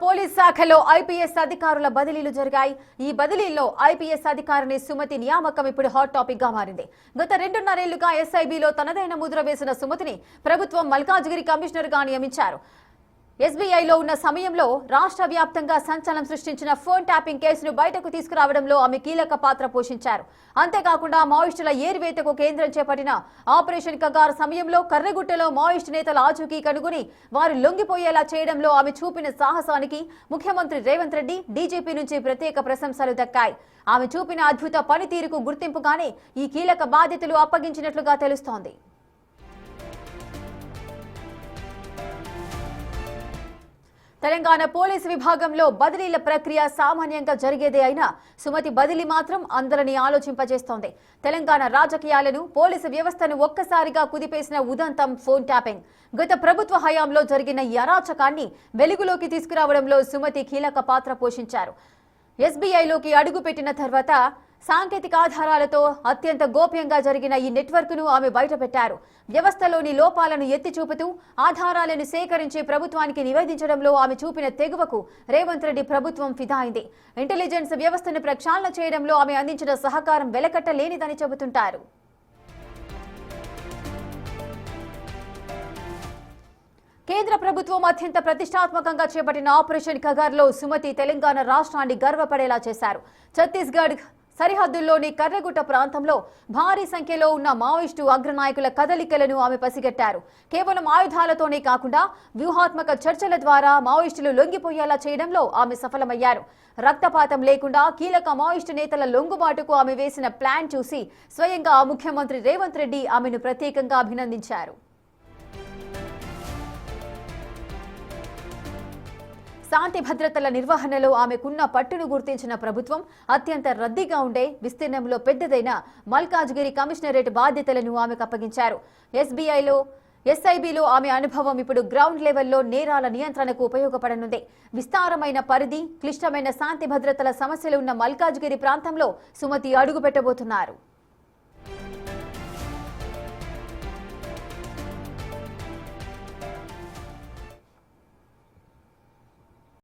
Police శాఖలో IPS అధికారుల బదిలీలు జరిగాయి. ఈ బదిలీల్లో ఐపీఎస్ అధికారిని సుమతి నియామకం ఇప్పుడు హాట్ టాపిక్ గా మారింది. గత 2.5 ఏళ్లుగా ఎస్ఐబిలో తనదైన ముద్ర వేసిన సుమతిని ప్రభుత్వం మల్కాజ్గిరి కమిషనర్ గా నియమించారు. ఎస్బీఐలో ఉన్న సమయంలో రాష్ట్ర వ్యాప్తంగా సంచలనం సృష్టించిన ఫోన్ ట్యాపింగ్ కేసును బయటకు తీసుకురావడంలో ఆమె కీలక పాత్ర పోషించారు. అంతేకాకుండా మావోయిస్టుల ఏరివేతకు కేంద్రం చేపట్టిన ఆపరేషన్ కగార్ సమయంలో కర్రెగుట్టలో మావోయిస్టు నేతల ఆచూకీ కనుగొని వారు లొంగిపోయేలా చేయడంలో ఆమె చూపిన సాహసానికి ముఖ్యమంత్రి రేవంత్ రెడ్డి, డీజీపీ నుంచి ప్రత్యేక ప్రశంసలు దక్కాయి. ఆమె చూపిన అద్భుత పనితీరుకు గుర్తింపుగానే ఈ కీలక బాధ్యతలు అప్పగించినట్లుగా తెలుస్తోంది. తెలంగాణ పోలీసు విభాగంలో బదిలీల ప్రక్రియ సామాన్యంగా జరిగేదే అయినా సుమతి బదిలీ మాత్రం అందరినీ ఆలోచింపజేస్తోంది. తెలంగాణ రాజకీయాలను, పోలీసు వ్యవస్థను ఒక్కసారిగా కుదిపేసిన ఉదంతం ఫోన్ ట్యాపింగ్. గత ప్రభుత్వ హయాంలో జరిగిన ఈ అరాచకాన్ని వెలుగులోకి తీసుకురావడంలో సుమతి కీలక పాత్ర పోషించారు. ఎస్బీఐలోకి అడుగుపెట్టిన తర్వాత సాంకేతిక ఆధారాలతో అత్యంత గోప్యంగా జరిగిన ఈ నెట్వర్క్ను ఆమె బయటపెట్టారు. వ్యవస్థలోని లోపాలను ఎత్తి చూపుతూ ఆధారాలను సేకరించి ప్రభుత్వానికి నివేదించడంలో ఆమె చూపిన తెగువకు రేవంత్ రెడ్డి ప్రభుత్వం ఫిదా అయింది. ఇంటెలిజెన్స్ వ్యవస్థను ప్రక్షాళన చేయడంలో ఆమె అందించిన సహకారం వెలకట్టలేనిదని చెబుతుంటారు. కేంద్ర ప్రభుత్వం అత్యంత ప్రతిష్టాత్మకంగా చేపట్టిన ఆపరేషన్ కగార్లో సుమతి తెలంగాణ రాష్ట్రాన్ని గర్వపడేలా చేశారు. ఛత్తీస్గఢ్ సరిహద్దుల్లోని కర్రెగుట్ట ప్రాంతంలో భారీ సంఖ్యలో ఉన్న మావోయిస్టు అగ్రనాయకుల కదలికలను ఆమె పసిగట్టారు. కేవలం ఆయుధాలతోనే కాకుండా వ్యూహాత్మక చర్చల ద్వారా మావోయిస్టులు లొంగిపోయేలా చేయడంలో ఆమె సఫలమయ్యారు. రక్తపాతం లేకుండా కీలక మావోయిస్టు నేతల లొంగుబాటుకు ఆమె వేసిన ప్లాన్ చూసి స్వయంగా ముఖ్యమంత్రి రేవంత్ రెడ్డి ఆమెను ప్రత్యేకంగా అభినందించారు. శాంతి భద్రతల నిర్వహణలో ఆమెకున్న పట్టును గుర్తించిన ప్రభుత్వం అత్యంత రద్దీగా ఉండే విస్తీర్ణంలో పెద్దదైన మల్కాజ్గిరి కమిషనరేట్ బాధ్యతలను ఆమెకు అప్పగించారు. ఎస్ఐబిలో ఆమె అనుభవం ఇప్పుడు గ్రౌండ్ లెవెల్లో నేరాల నియంత్రణకు ఉపయోగపడనుంది. విస్తారమైన పరిధి, క్లిష్టమైన శాంతి భద్రతల సమస్యలు ఉన్న మల్కాజ్గిరి ప్రాంతంలో సుమతి అడుగు పెట్టబోతున్నారు.